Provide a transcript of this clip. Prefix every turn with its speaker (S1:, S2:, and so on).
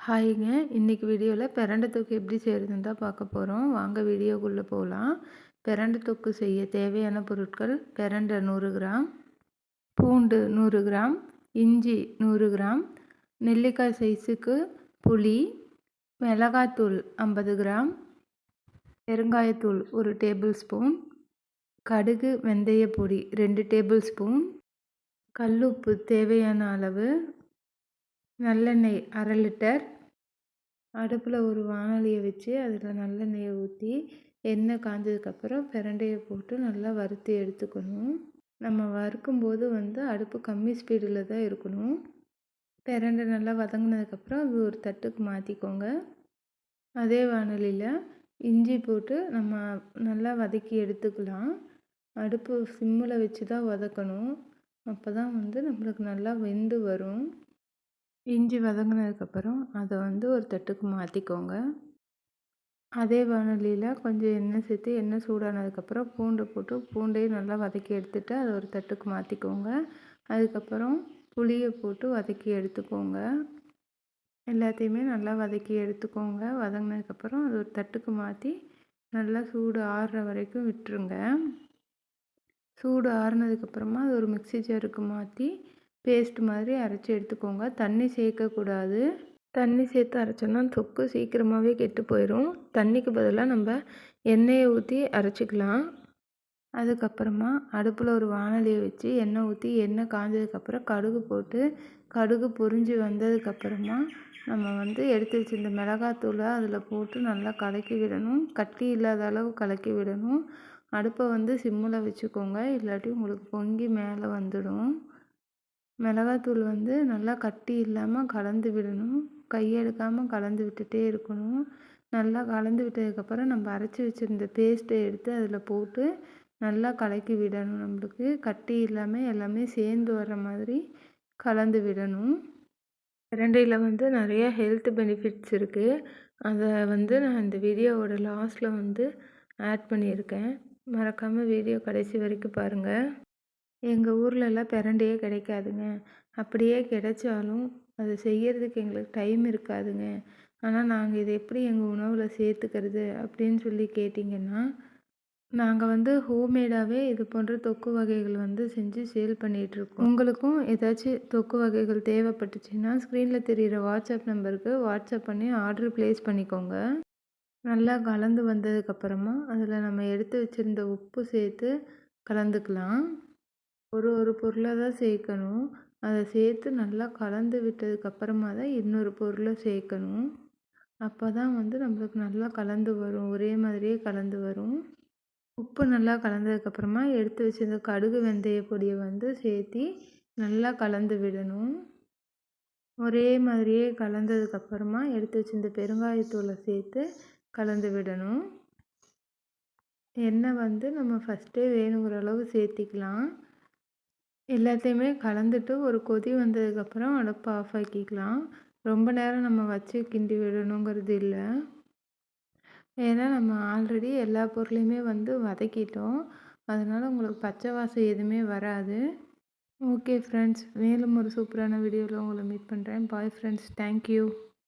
S1: ஹாய்ங்க. இன்னைக்கு வீடியோவில் பிரண்டை தொக்கு எப்படி செய்கிறதுன்னு தான் பார்க்க போகிறோம். வாங்க வீடியோக்குள்ளே போகலாம். பிரண்டை தொக்கு செய்ய தேவையான பொருட்கள்: பிரண்டை 100 கிராம், பூண்டு 100 கிராம், இஞ்சி 100 கிராம், நெல்லிக்காய் சைஸுக்கு புளி, மிளகாத்தூள் 50 கிராம், பெருங்காயத்தூள் 1 டேபிள் ஸ்பூன், கடுகு வெந்தய பொடி 2 டேபிள் ஸ்பூன், கல்லுப்பு தேவையான அளவு, நல்லெண்ணெய் 1/2 லிட்டர். அடுப்பில் ஒரு வாணலியை வச்சு அதில் நல்லெண்ணெயை ஊற்றி எண்ணெய் காஞ்சதுக்கப்புறம் பிரண்டையை போட்டு நல்லா வறுத்து எடுத்துக்கணும். நம்ம வறுக்கும்போது அடுப்பு கம்மி ஸ்பீடில் தான் இருக்கணும். பிரண்டை நல்லா வதங்கினதுக்கப்புறம் அது ஒரு தட்டுக்கு மாற்றிக்கோங்க. அதே வாணலியில் இஞ்சி போட்டு நம்ம நல்லா வதக்கி எடுத்துக்கலாம். அடுப்பு சிம்மில் வச்சு தான் வதக்கணும். அப்போ தான் நம்மளுக்கு நல்லா வெந்து வரும். இஞ்சி வதங்கினதுக்கப்புறம் அதை ஒரு தட்டுக்கு மாற்றிக்கோங்க. அதே வாணலியில் கொஞ்சம் எண்ணெய் சேர்த்து எண்ணெய் சூடானதுக்கப்புறம் பூண்டை போட்டு பூண்டையும் நல்லா வதக்கி எடுத்துகிட்டு அதை ஒரு தட்டுக்கு மாற்றிக்கோங்க. அதுக்கப்புறம் புளியை போட்டு வதக்கி எடுத்துக்கோங்க. எல்லாத்தையுமே நல்லா வதக்கி எடுத்துக்கோங்க. வதங்கினதுக்கப்புறம் அது ஒரு தட்டுக்கு மாற்றி நல்லா சூடு ஆறுற வரைக்கும் விட்டுருங்க. சூடு ஆறுனதுக்கப்புறமா அது ஒரு மிக்ஸி ஜாருக்கு மாற்றி பேஸ்ட் மாதிரி அரைச்சி எடுத்துக்கோங்க. தண்ணி சேர்க்கக்கூடாது. தண்ணி சேர்த்து அரைச்சோன்னா தொக்கு சீக்கிரமாகவே கெட்டு போயிடும். தண்ணிக்கு பதிலாக நம்ம எண்ணெயை ஊற்றி அரைச்சிக்கலாம். அதுக்கப்புறமா அடுப்பில் ஒரு வாணலியை வச்சு எண்ணெய் ஊற்றி எண்ணெய் காஞ்சதுக்கப்புறம் கடுகு போட்டு கடுகு பொரிஞ்சு வந்ததுக்கப்புறமா நம்ம எடுத்து வச்சிருந்த மிளகாத்தூளை அதில் போட்டு நல்லா கலக்கி விடணும். கட்டி இல்லாத அளவு கலக்கி விடணும். அடுப்பை சிம்மில் வச்சுக்கோங்க, இல்லாட்டி உங்களுக்கு பொங்கி மேலே வந்துடும். மிளகாத்தூள் நல்லா கட்டி இல்லாமல் கலந்து விடணும். கையெடுக்காமல் கலந்து விட்டுட்டே இருக்கணும். நல்லா கலந்து விட்டதுக்கப்புறம் நம்ம அரைச்சி வச்சுருந்த பேஸ்ட்டை எடுத்து அதில் போட்டு நல்லா கலக்கி விடணும். நம்மளுக்கு கட்டி இல்லாமல் எல்லாமே சேர்ந்து வர்ற மாதிரி கலந்து விடணும். பிரண்டையில் நிறைய ஹெல்த் பெனிஃபிட்ஸ் இருக்குது. அதை நான் இந்த வீடியோவோட லாஸ்ட்டில் ஆட் பண்ணியிருக்கேன். மறக்காமல் வீடியோ கடைசி வரைக்கும் பாருங்கள். எங்கள் ஊர்லெலாம் பிரண்டையே கிடைக்காதுங்க. அப்படியே கிடைச்சாலும் அதை செய்யறதுக்கு எங்களுக்கு டைம் இருக்காதுங்க. ஆனால் நாங்கள் இதை எப்படி எங்கள் உணவில் சேர்த்துக்கிறது அப்படின்னு சொல்லி கேட்டிங்கன்னா, நாங்கள் ஹோம்மேடாகவே இது போன்ற தொக்கு வகைகள் செஞ்சு சேல் பண்ணிகிட்ருக்கோம். உங்களுக்கும் ஏதாச்சும் தொக்கு வகைகள் தேவைப்பட்டுச்சுன்னா ஸ்க்ரீனில் தெரிகிற வாட்ஸ்அப் நம்பருக்கு வாட்ஸ்அப் பண்ணி ஆர்டர் ப்ளேஸ் பண்ணிக்கோங்க. நல்லா கலந்து வந்ததுக்கப்புறமா அதில் நம்ம எடுத்து வச்சுருந்த உப்பு சேர்த்து கலந்துக்கலாம். ஒரு பொருளாக தான் சேர்க்கணும். அதை சேர்த்து நல்லா கலந்து விட்டதுக்கப்புறமா தான் இன்னொரு பொருளை சேர்க்கணும். அப்போ தான் நம்மளுக்கு நல்லா கலந்து வரும். ஒரே மாதிரியே கலந்து வரும். உப்பு நல்லா கலந்ததுக்கப்புறமா எடுத்து வச்சிருந்த கடுகு வெந்தய பொடியை சேர்த்து நல்லா கலந்து விடணும். ஒரே மாதிரியே கலந்ததுக்கப்புறமா எடுத்து வச்சிருந்த பெருங்காயத்தூளை சேர்த்து கலந்து விடணும். எண்ணெய் நம்ம ஃபஸ்ட்டே வேணுங்கிற அளவு சேர்த்திக்கலாம். எல்லாத்தையுமே கலந்துட்டு ஒரு கொதி வந்ததுக்கப்புறம் அடுப்பை ஆஃப் ஆக்கிக்கலாம். ரொம்ப நேரம் நம்ம வச்சு கிண்டி விடணுங்கிறது இல்லை. ஏன்னா நம்ம ஆல்ரெடி எல்லா பொருளையுமே வதக்கிட்டோம். அதனால் உங்களுக்கு பச்சை வாசம் எதுவுமே வராது. ஓகே ஃப்ரெண்ட்ஸ், மேலும் ஒரு சூப்பரான வீடியோவில் உங்களை மீட் பண்ணுறேன். Bye friends, thank you.